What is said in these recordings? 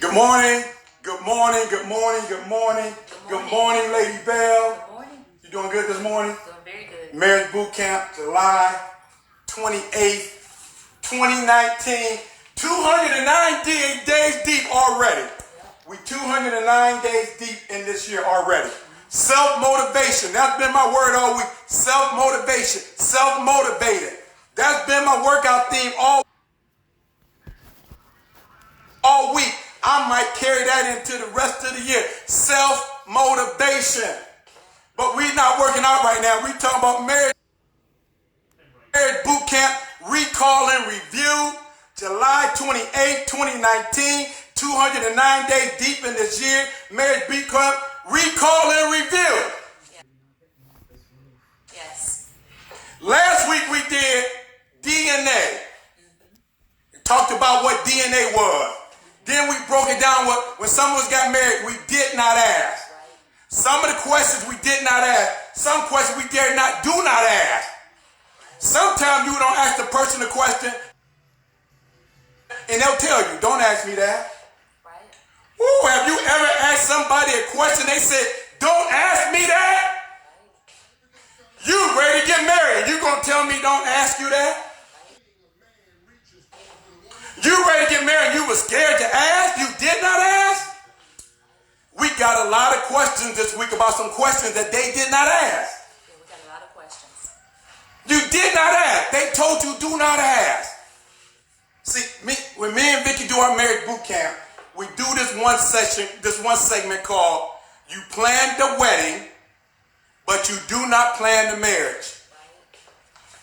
Good morning. Good morning. Good morning. Good morning. Good morning, Lady Bell. Good morning. You doing good this morning? Doing very good. Marriage Boot Camp, July 28th, 2019. 209 days deep already. We 209 days deep in this year already. Self-motivation. That's been my word all week. Self-motivation. Self-motivated. That's been my workout theme all week. I might carry that into the rest of the year. Self-motivation. But we're not working out right now. We're talking about marriage boot camp, recall and review. July 28, 2019, 209 days deep in this year. Marriage boot camp, recall and review. Yes. Last week we did DNA. Talked about what DNA was. Then we broke it down when some of us got married, we did not ask. Some of the questions we did not ask. Some questions we do not ask. Sometimes you don't ask the person a question and they'll tell you, don't ask me that. Right. Ooh, have you ever asked somebody a question, they said, don't ask me that? You ready to get married, you gonna tell me don't ask you that? You ready to get married, you were scared to ask, you did not ask? We got a lot of questions this week about some questions that they did not ask. Yeah, we got a lot of questions. You did not ask. They told you do not ask. See, when me and Vicky do our marriage boot camp, we do this one segment called You Plan the Wedding, but you do not plan the marriage.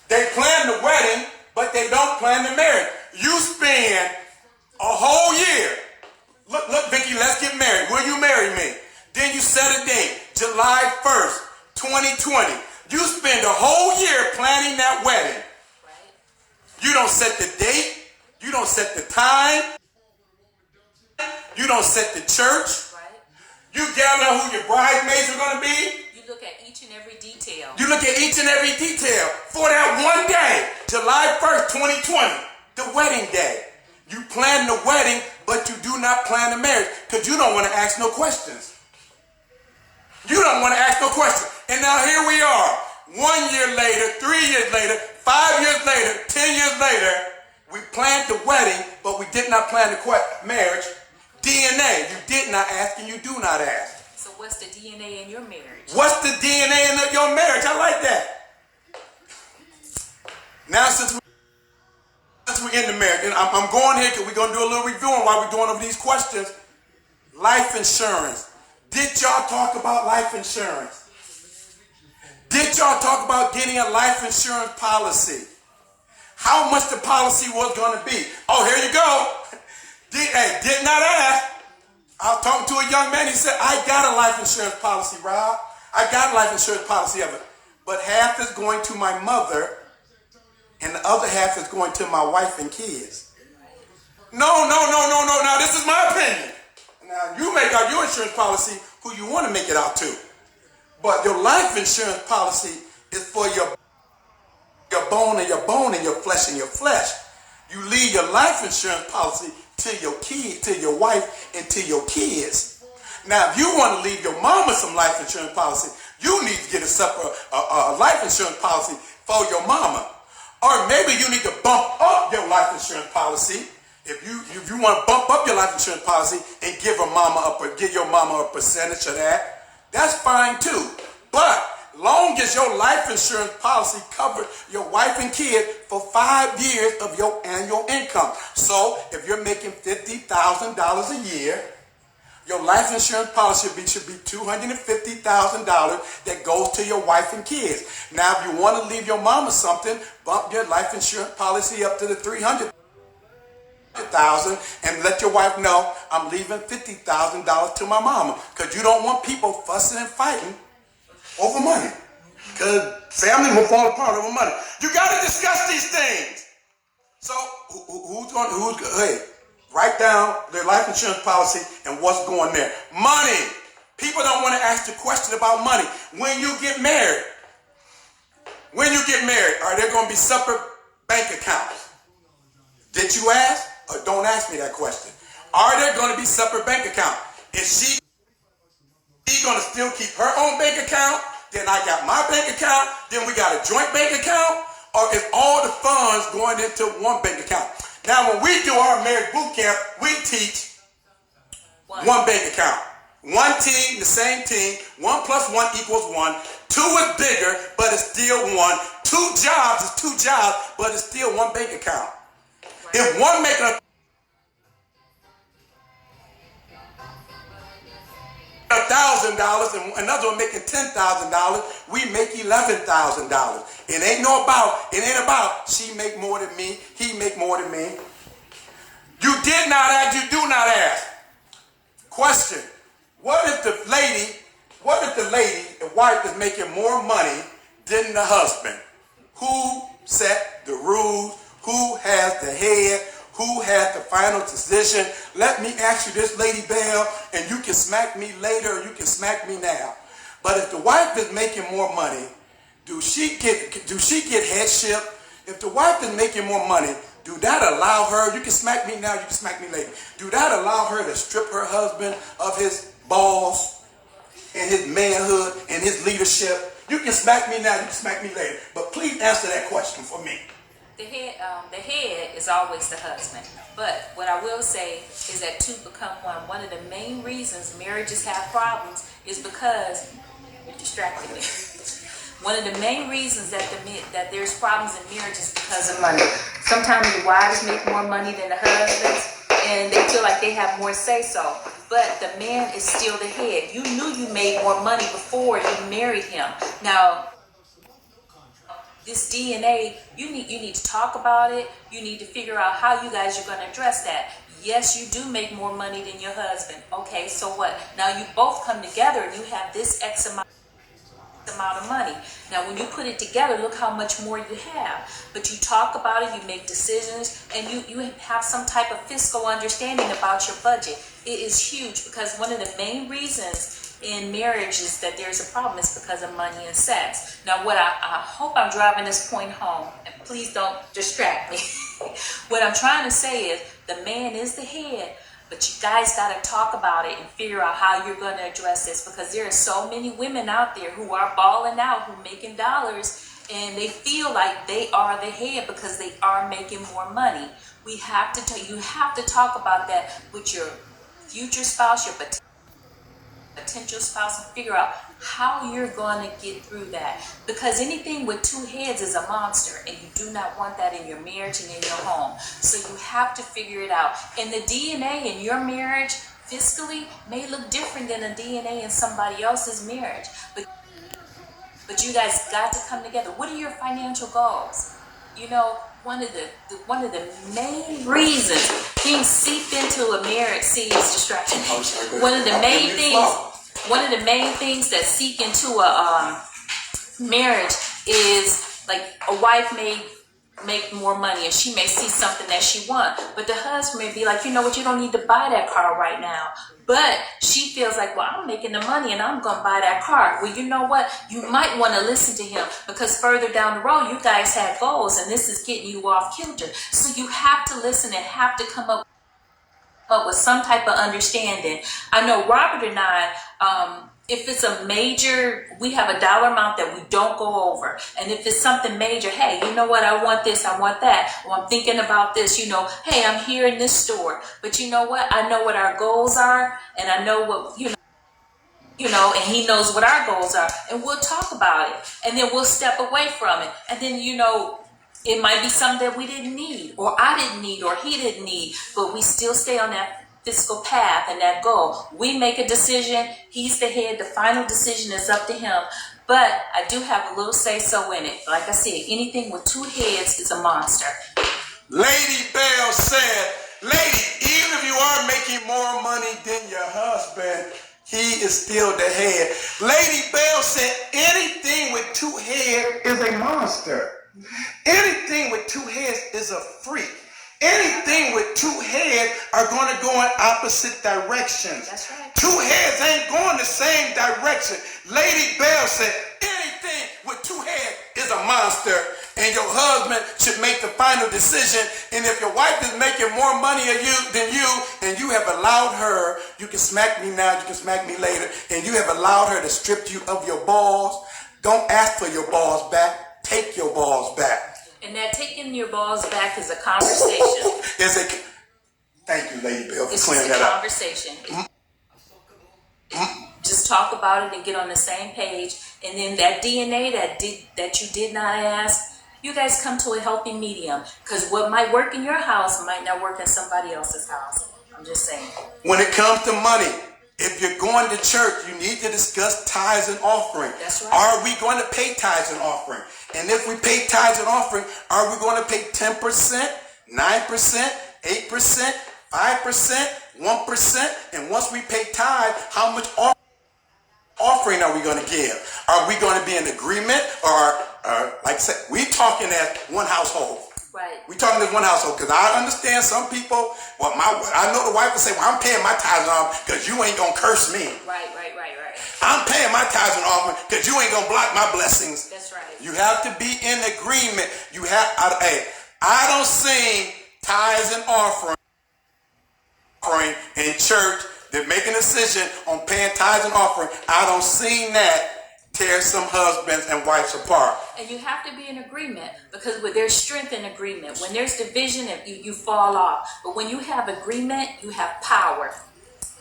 They plan the wedding, but they don't plan the marriage. You spend a whole year. Look, Vicky, let's get married. Will you marry me? Then you set a date, July 1st, 2020. You spend a whole year planning that wedding. You don't set the date. You don't set the time. You don't set the church. You gather who your bridesmaids are going to be. You look at each and every detail. You look at each and every detail for that one day, July 1st, 2020, the wedding day. You plan the wedding, but you do not plan the marriage because you don't want to ask no questions. You don't want to ask no questions. And now here we are, 1 year later, 3 years later, 5 years later, 10 years later, we planned the wedding, but we did not plan the marriage. DNA, you did not ask and you do not ask. So what's the DNA in your marriage? What's the DNA in your marriage? I like that. Now since we're in the marriage, and I'm going here because we're going to do a little reviewing while we're doing over these questions. Life insurance. Did y'all talk about life insurance? Did y'all talk about getting a life insurance policy? How much the policy was going to be? Oh, here you go. Did not ask. I was talking to a young man. He said, I got a life insurance policy, Rob. I got a life insurance policy of it. But half is going to my mother and the other half is going to my wife and kids. No. Now, this is my opinion. Now, you make out your insurance policy who you want to make it out to. But your life insurance policy is for your bone and your bone and your flesh and your flesh. You leave your life insurance policy to your kid, to your wife, and to your kids. Now, if you want to leave your mama some life insurance policy, you need to get a separate life insurance policy for your mama. Or maybe you need to bump up your life insurance policy. If you want to bump up your life insurance policy and give your mama a percentage of that, that's fine too. But long as your life insurance policy covers your wife and kid for 5 years of your annual income. So if you're making $50,000 a year, your life insurance policy should be $250,000 that goes to your wife and kids. Now, if you want to leave your mama something, bump your life insurance policy up to the $300,000 and let your wife know I'm leaving $50,000 to my mama because you don't want people fussing and fighting over money because family will fall apart over money. You got to discuss these things. So hey, write down their life insurance policy and what's going there. Money. People don't want to ask the question about money. When you get married, are there going to be separate bank accounts? Did you ask? Or don't ask me that question. Are there going to be separate bank accounts? Is she going to still keep her own bank account? Then I got my bank account. Then we got a joint bank account. Or is all the funds going into one bank account? Now, when we do our marriage boot camp, we teach one bank account. One team, the same team. 1 plus 1 equals 1. 2 is bigger, but it's still 1. 2 jobs is 2 jobs, but it's still one bank account. If one making $1,000 and another one making $10,000, we make $11,000. It ain't about she make more than me, he make more than me. You did not ask, you do not ask. Question: What if the wife is making more money than the husband? Who set the rules? Who has the head? Who has the final decision? Let me ask you this, Lady Bell, and you can smack me later or you can smack me now. But if the wife is making more money, do she get headship? If the wife is making more money, do that allow her, you can smack me now, you can smack me later, do that allow her to strip her husband of his balls and his manhood and his leadership? You can smack me now, you can smack me later. But please answer that question for me. The head is always the husband. But what I will say is that two become one of the main reasons marriages have problems is because you're distracted me. One of the main reasons that there's problems in marriage is because of money. Sometimes the wives make more money than the husbands, and they feel like they have more say-so. But the man is still the head. You knew you made more money before you married him. Now, this DNA, you need to talk about it. You need to figure out how you guys are going to address that. Yes, you do make more money than your husband. Okay, so what? Now you both come together and you have this X amount of money. Now when you put it together, look how much more you have. But you talk about it, you make decisions, and you have some type of fiscal understanding about your budget. It is huge because one of the main reasons in marriage is that there's a problem is because of money and sex. Now what I hope I'm driving this point home, and please don't distract me. What I'm trying to say is the man is the head, but you guys got to talk about it and figure out how you're going to address this, because there are so many women out there who are balling out, who are making dollars, and they feel like they are the head because they are making more money. You have to talk about that with your future spouse, your potential spouse, and figure out how you're going to get through that, because anything with 2 heads is a monster, and you do not want that in your marriage and in your home. So you have to figure it out. And the DNA in your marriage fiscally may look different than the DNA in somebody else's marriage, but you guys got to come together. What are your financial goals? You know, one of the main reasons things seep into a marriage, see, is distraction. One of the main things that seep into a marriage is like a wife may make more money and she may see something that she wants, but the husband may be like, you know what, you don't need to buy that car right now. But she feels like, well, I'm making the money and I'm going to buy that car. Well, you know what? You might want to listen to him, because further down the road, you guys have goals and this is getting you off kilter. So you have to listen and have to come up with some type of understanding. I know Robert and I, if it's a major, we have a dollar amount that we don't go over. And if it's something major, hey, you know what, I want this, I want that. Or I'm thinking about this, hey, I'm here in this store. But you know what, I know what our goals are, and I know what, and he knows what our goals are. And we'll talk about it. And then we'll step away from it. And then, it might be something that we didn't need, or I didn't need, or he didn't need, but we still stay on that fiscal path and that goal. We make a decision, he's the head, the final decision is up to him. But I do have a little say-so in it. Like I said, anything with 2 heads is a monster. Lady Bell said, lady, even if you are making more money than your husband, he is still the head. Lady Bell said, anything with 2 heads is a monster. Anything with 2 heads is a freak. Anything with 2 heads are going to go in opposite directions. That's right. 2 heads ain't going the same direction. Lady Bell said, anything with 2 heads is a monster. and your husband should make the final decision. And if your wife is making more money than you, and you have allowed her, you can smack me now, you can smack me later, and you have allowed her to strip you of your balls, don't ask for your balls back. Take your balls back. And that taking your balls back is a conversation. Thank you, Lady Bill, for It's clearing just a that up. conversation. Just talk about it and get on the same page. And then that DNA that you did not ask, you guys come to a healthy medium. Because what might work in your house might not work in somebody else's house. I'm just saying. When it comes to money, if you're going to church, you need to discuss tithes and offering. That's right. Are we going to pay tithes and offering? And if we pay tithes and offering, are we going to pay 10%, 9%, 8%, 5%, 1%? And once we pay tithe, how much offering are we going to give? Are we going to be in agreement? Or like I said, we talking as one household. Right. We talking as one household, because I understand some people, I know the wife will say, well, I'm paying my tithes and offering because you ain't going to curse me. Right. I'm paying my tithes and offering because you ain't going to block my blessings. That's right. You have to be in agreement. I don't sing tithes and offering in church. They're making a decision on paying tithes and offering. I don't sing that tear some husbands and wives apart. And you have to be in agreement, because there's strength in agreement. When there's division, you fall off. But when you have agreement, you have power.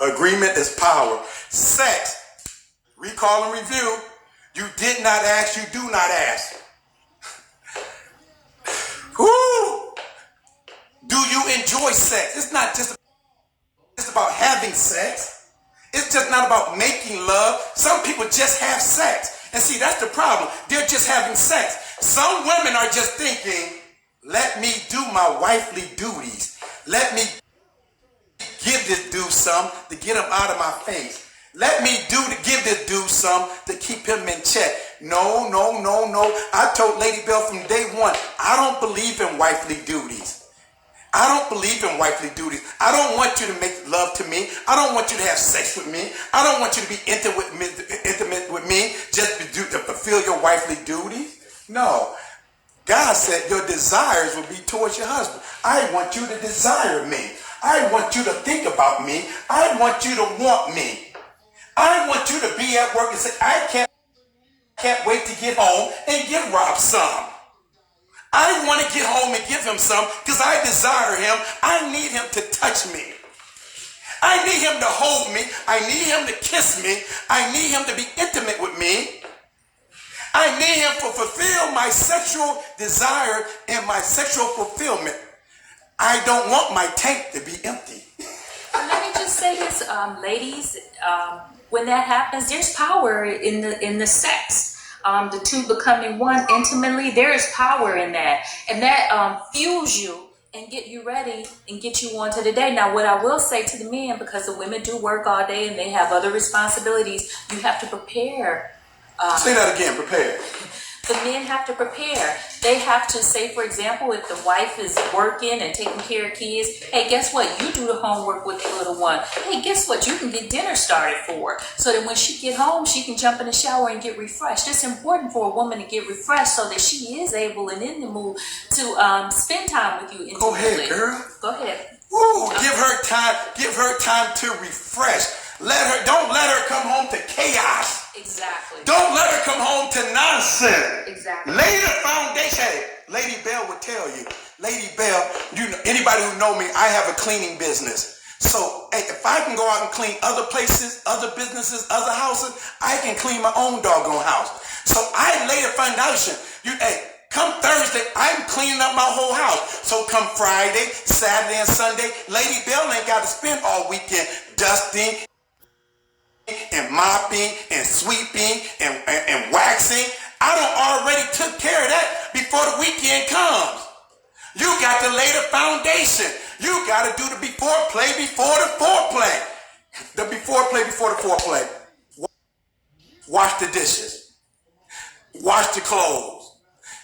Agreement is power. Sex, recall and review. You did not ask, you do not ask. Woo! Do you enjoy sex? It's not just about having sex. It's just not about making love. Some people just have sex. And see, that's the problem. They're just having sex. Some women are just thinking, let me do my wifely duties. Let me give this dude some to get him out of my face. Let me give this dude some to keep him in check. No. I told Lady Bell from day one, I don't believe in wifely duties. I don't believe in wifely duties. I don't want you to make love to me. I don't want you to have sex with me. I don't want you to be intimate with me just to fulfill your wifely duties. No. God said your desires will be towards your husband. I want you to desire me. I want you to think about me. I want you to want me. I want you to be at work and say, I can't wait to get home and give Rob some. I want to get home and give him some because I desire him. I need him to touch me. I need him to hold me. I need him to kiss me. I need him to be intimate with me. I need him to fulfill my sexual desire and my sexual fulfillment. I don't want my tank to be empty. Let me just say this, ladies. When that happens, there's power in the sex. The two becoming one intimately, there is power in that. And that fuels you and get you ready and get you on to the day. Now, what I will say to the men, because the women do work all day and they have other responsibilities, you have to prepare. Say that again, prepare. The men have to prepare. They have to say, for example, if the wife is working and taking care of kids, hey, guess what? You do the homework with the little one. Hey, guess what? You can get dinner started for her so that when she get home, she can jump in the shower and get refreshed. It's important for a woman to get refreshed so that she is able and in the mood to spend time with you. Go ahead, girl. Go ahead. Woo, give her time. Give her time to refresh. Don't let her come home to chaos. Exactly. Don't let her come home to nonsense. Exactly. Lay the foundation. Hey, Lady Bell would tell you. Lady Bell, anybody who know me, I have a cleaning business. So hey, if I can go out and clean other places, other businesses, other houses, I can clean my own doggone house. So I lay the foundation. Come Thursday, I'm cleaning up my whole house. So come Friday, Saturday, and Sunday, Lady Bell ain't got to spend all weekend dusting and mopping and sweeping and waxing. I done already took care of that before the weekend comes. You got to lay the foundation. You got to do the before play before the foreplay. The before play before the foreplay. Wash the dishes. Wash the clothes.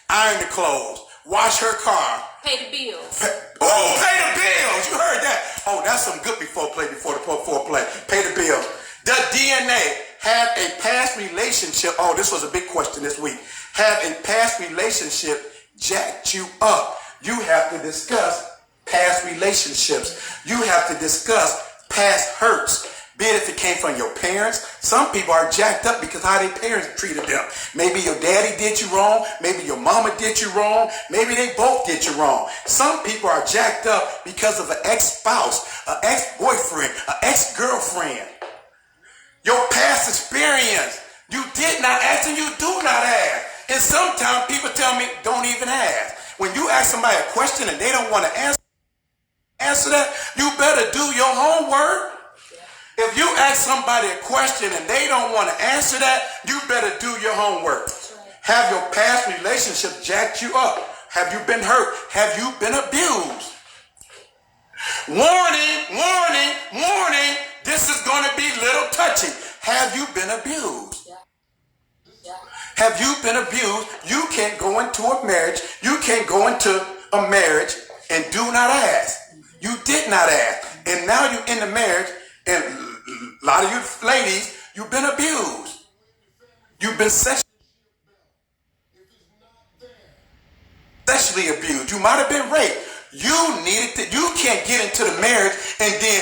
Iron the clothes. Wash her car. Pay the bills. Pay the bills. You heard that. Oh, that's some good before play before the foreplay. Pay the bills. The DNA, have a past relationship. Oh, this was a big question this week. Have a past relationship jacked you up. You have to discuss past relationships. You have to discuss past hurts. Be it if it came from your parents. Some people are jacked up because how their parents treated them. Maybe your daddy did you wrong. Maybe your mama did you wrong. Maybe they both did you wrong. Some people are jacked up because of an ex-spouse, an ex-boyfriend, an ex-girlfriend. Your past experience. You did not ask and you do not ask. And sometimes people tell me, don't even ask. When you ask somebody a question and they don't want to answer that, you better do your homework. If you ask somebody a question and they don't want to answer that, you better do your homework. Have your past relationship jacked you up? Have you been hurt? Have you been abused? Warning, warning, warning. This is going to be a little touchy. Have you been abused? Have you been abused? You can't go into a marriage. You can't go into a marriage and do not ask. You did not ask. And now you're in the marriage, and a lot of you ladies, you've been abused. You've been sexually abused. You might have been raped. You needed to, you can't get into the marriage and then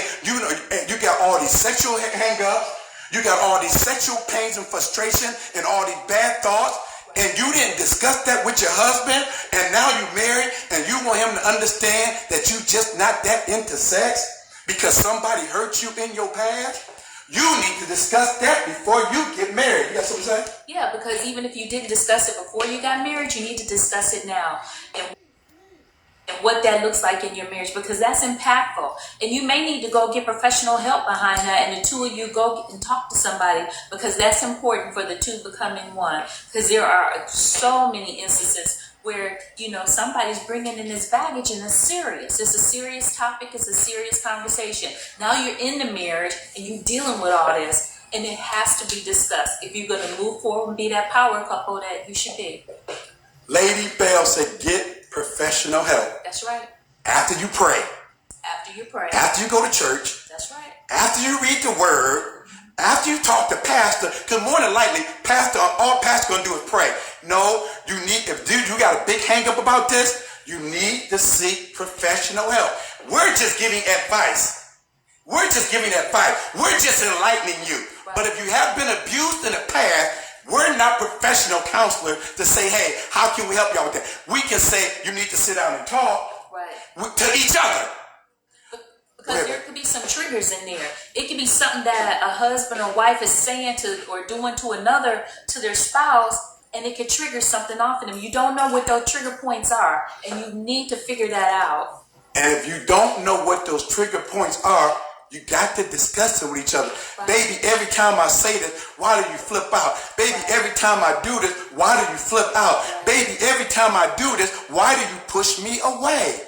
you got all these sexual hang-ups. You got all these sexual pains and frustration and all these bad thoughts, and you didn't discuss that with your husband, and now you married and you want him to understand that you just not that into sex because somebody hurt you in your past. You need to discuss that before you get married. You got something to say? Yeah, because even if you didn't discuss it before you got married, you need to discuss it now. And what that looks like in your marriage, because that's impactful. And you may need to go get professional help behind that, and the two of you go and talk to somebody, because that's important for the two becoming one. Because there are so many instances where, somebody's bringing in this baggage, and it's serious. It's a serious topic. It's a serious conversation. Now you're in the marriage and you're dealing with all this, and it has to be discussed if you're going to move forward and be that power couple that you should be. Lady Bell said, get professional help. That's right. After you pray. After you pray. After you go to church. That's right. After you read the word. After you talk to pastor. Because more than likely, all pastor going to do is pray. No, if you got a big hang up about this, you need to seek professional help. We're just giving advice. We're just giving advice. We're just enlightening you. Right. But if you have been abused in the past, we're not professional counselors to say, hey, how can we help y'all with that? We can say, you need to sit down and talk to each other. Because there could be some triggers in there. It could be something that a husband or wife is saying to or doing to another, to their spouse, and it could trigger something off in them. You don't know what those trigger points are, and you need to figure that out. And if you don't know what those trigger points are, you got to discuss it with each other. Right. Baby, every time I say this, why do you flip out? Baby, every time I do this, why do you flip out? Right. Baby, every time I do this, why do you push me away?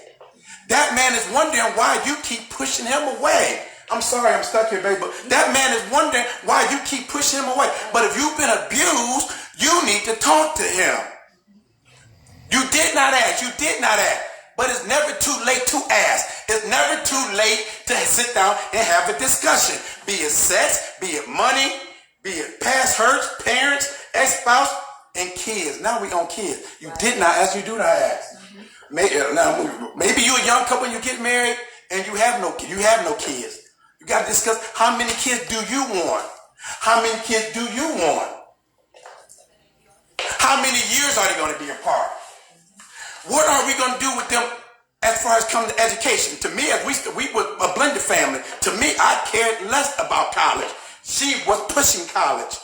That man is wondering why you keep pushing him away. I'm sorry, I'm stuck here, baby, but that man is wondering why you keep pushing him away. But if you've been abused, you need to talk to him. You did not ask. You did not ask. But it's never too late to ask. It's never too late to sit down and have a discussion. Be it sex, be it money, be it past hurts, parents, ex-spouse, and kids. Now we on kids. You did not ask, you do not ask. Maybe you're a young couple and you get married and you have no kids. You got to discuss how many kids do you want? How many kids do you want? How many years are they going to be apart? What are we going to do with them as far as coming to education? To me, as we were a blended family, to me, I cared less about college. She was pushing college.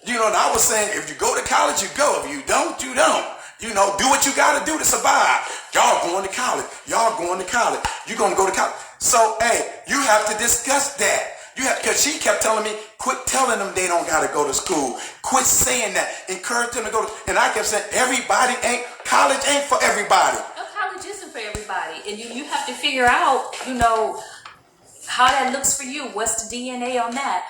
And I was saying, if you go to college, you go. If you don't, you don't. Do what you got to do to survive. Y'all going to college. Y'all going to college. You're going to go to college. So, hey, you have to discuss that. Because she kept telling me, quit telling them they don't got to go to school. Quit saying that. Encourage them to go to, and I kept saying, college ain't for everybody. No, college isn't for everybody. And you have to figure out, how that looks for you. What's the DNA on that?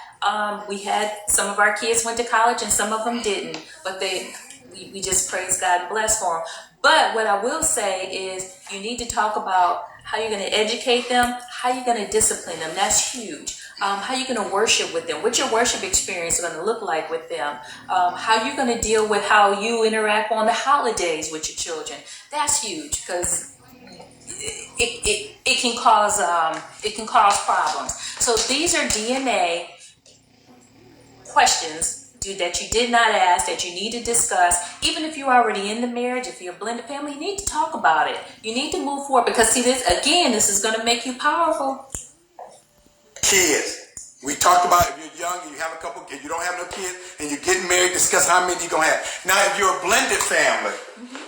We had some of our kids went to college and some of them didn't. But we just praise God and bless for them. But what I will say is you need to talk about how you're going to educate them, how you're going to discipline them. That's huge. how you going to worship with them, what your worship experience is going to look like with them, how you're going to deal with how you interact on the holidays with your children. That's huge because it can cause problems. So these are DNA questions that you did not ask, that you need to discuss. Even if you're already in the marriage, if you're a blended family, you need to talk about it. You need to move forward because see, this is going to make you powerful. Kids. We talked about if you're young and you have a couple, if you don't have no kids and you're getting married, discuss how many you're going to have. Now, if you're a blended family,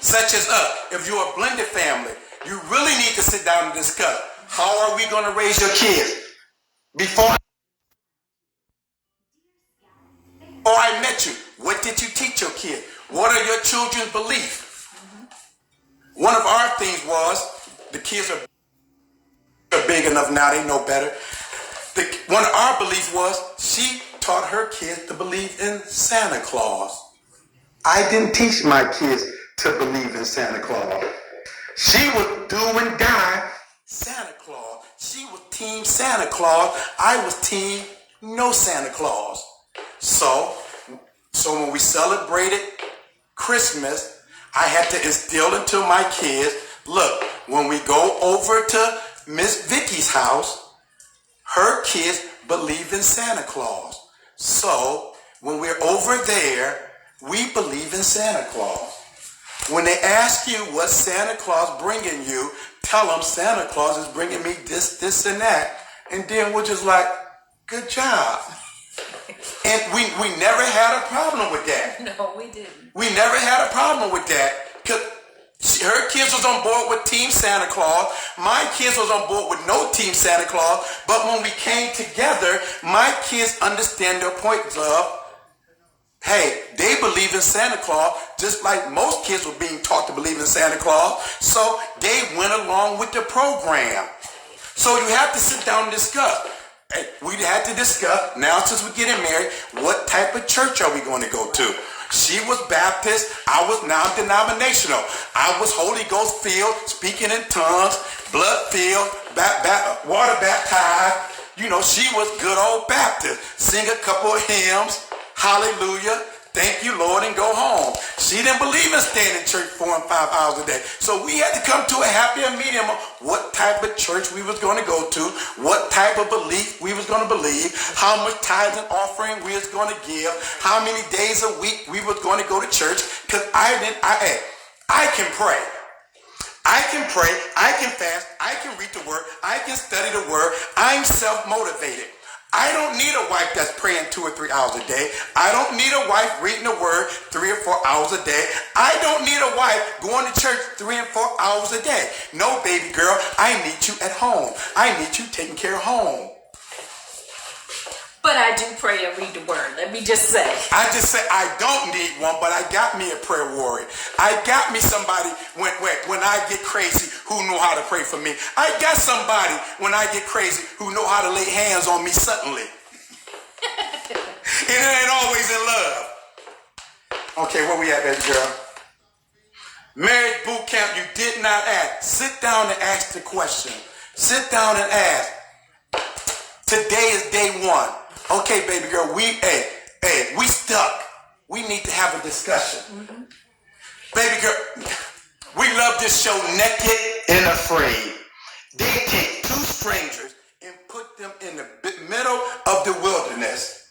such as us, if you're a blended family, you really need to sit down and discuss how are we going to raise your kids. Before I met you, what did you teach your kids? What are your children's beliefs? One of our things was, the kids are big enough now, they know better. One of our beliefs was, she taught her kids to believe in Santa Claus. I didn't teach my kids to believe in Santa Claus. She was do and die Santa Claus. She was team Santa Claus. I was team no Santa Claus. So when we celebrated Christmas, I had to instill into my kids, look, when we go over to Miss Vicky's house, her kids believe in Santa Claus. So when we're over there, we believe in Santa Claus. When they ask you what Santa Claus bringing you, tell them Santa Claus is bringing me this, this, and that. And then we're just like, good job. And we never had a problem with that. No, we didn't. We never had a problem with that. Because her kids was on board with Team Santa Claus. My kids was on board with no Team Santa Claus. But when we came together, my kids understand their points of, hey, they believe in Santa Claus just like most kids were being taught to believe in Santa Claus. So they went along with the program. So you have to sit down and discuss. Hey, we had to discuss, now since we're getting married, what type of church are we going to go to? She was Baptist, I was non-denominational. I was Holy Ghost filled, speaking in tongues, blood filled, water baptized. You know, she was good old Baptist. Sing a couple of hymns, hallelujah, thank you Lord, and go home. She didn't believe in staying in church 4 and 5 hours a day. So we had to come to a happier medium of what type of church we was going to go to, what type of belief we was going to believe, how much tithes and offering we was going to give, how many days a week we was going to go to church. Because I can pray. I can pray, I can fast, I can read the word, I can study the word. I'm self-motivated. I don't need a wife that's praying 2 or 3 hours a day. I don't need a wife reading the word 3 or 4 hours a day. I don't need a wife going to church 3 and 4 hours a day. No, baby girl, I need you at home. I need you taking care of home. But I do pray and read the word. Let me just say. I just say I don't need one, but I got me a prayer warrior. I got me somebody when I get crazy who know how to pray for me. I got somebody when I get crazy who know how to lay hands on me suddenly. And it ain't always in love. Okay, where we at, baby girl? Marriage boot camp, you did not ask. Sit down and ask the question. Sit down and ask. Today is day 1. Okay, baby girl, we stuck. We need to have a discussion. Mm-hmm. Baby girl, we love this show, Naked and Afraid. They take 2 strangers and put them in the middle of the wilderness,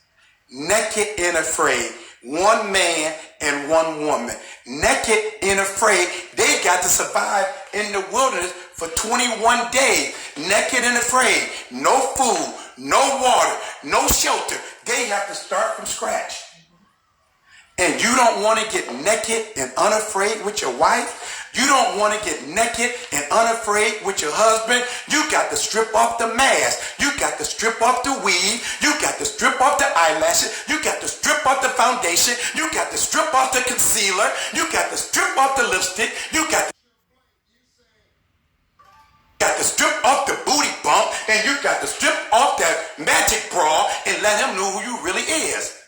naked and afraid. 1 man and 1 woman. Naked and afraid. They got to survive in the wilderness for 21 days. Naked and afraid. No food, no water, no shelter. They have to start from scratch. And you don't want to get naked and unafraid with your wife. You don't want to get naked and unafraid with your husband. You got to strip off the mask. You got to strip off the weave. You got to strip off the eyelashes. You got to strip off the foundation. You got to strip off the concealer. You got to strip off the lipstick. You got to strip off the booty bump. And you got to strip off that magic bra and let him know who you really is.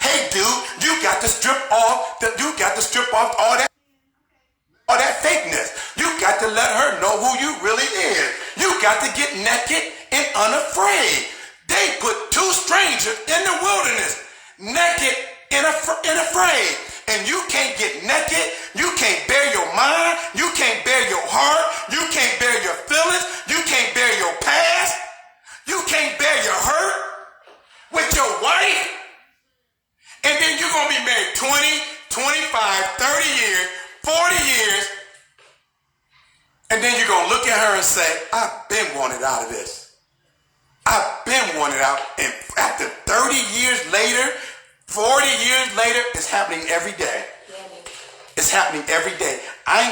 Hey, dude, you got to strip off all that fakeness. You got to let her know who you really is. You got to get naked and unafraid. They They put two strangers in the wilderness, naked and afraid. And you can't get naked. You can't bear your mind. You can't bear your heart. You can't bear your feelings. You can't bear your past. You can't bear your hurt with your wife. And then you're going to be married 20, 25, 30 years, 40 years. And then you're going to look at her and say, I've been wanted out of this. I've been wanted out. And after 30 years later, 40 years later, it's happening every day. It's happening every day. I'm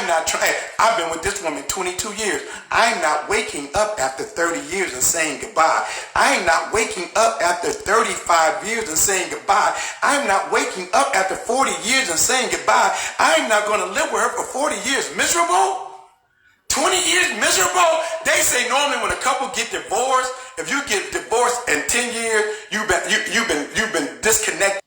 not trying. I've been with this woman 22 years. I'm not waking up after 30 years and saying goodbye. I'm not waking up after 35 years and saying goodbye. I'm not waking up after 40 years and saying goodbye. I'm not going to live with her for 40 years miserable. 20 years miserable. They say normally when a couple get divorced, if you get divorced in 10 years, you've been disconnected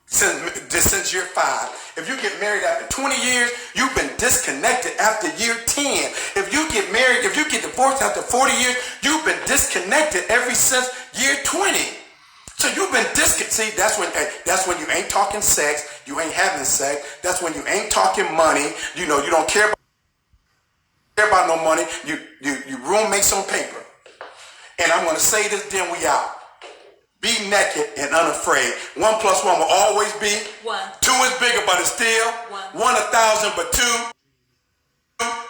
since year 5. If you get married after 20 years, you've been disconnected after year 10. If you get divorced after 40 years, you've been disconnected ever since year 20. So you've been disconnected. See, that's when you ain't talking sex, you ain't having sex. That's when you ain't talking money. You don't care about no money. You roommates on paper. And I'm going to say this, then we out. Be naked and unafraid. 1 + 1 will always be 1. 2 is bigger, but it's still 1. 1,000, but 2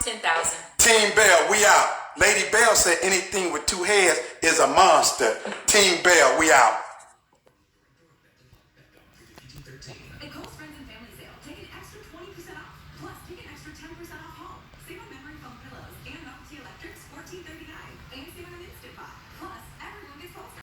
10,000. Team Bell, we out. Lady Bell said anything with 2 heads is a monster. Team Bell, we out. At Kohl's Friends and Family Sale, take an extra 20% off. Plus, take an extra 10% off home.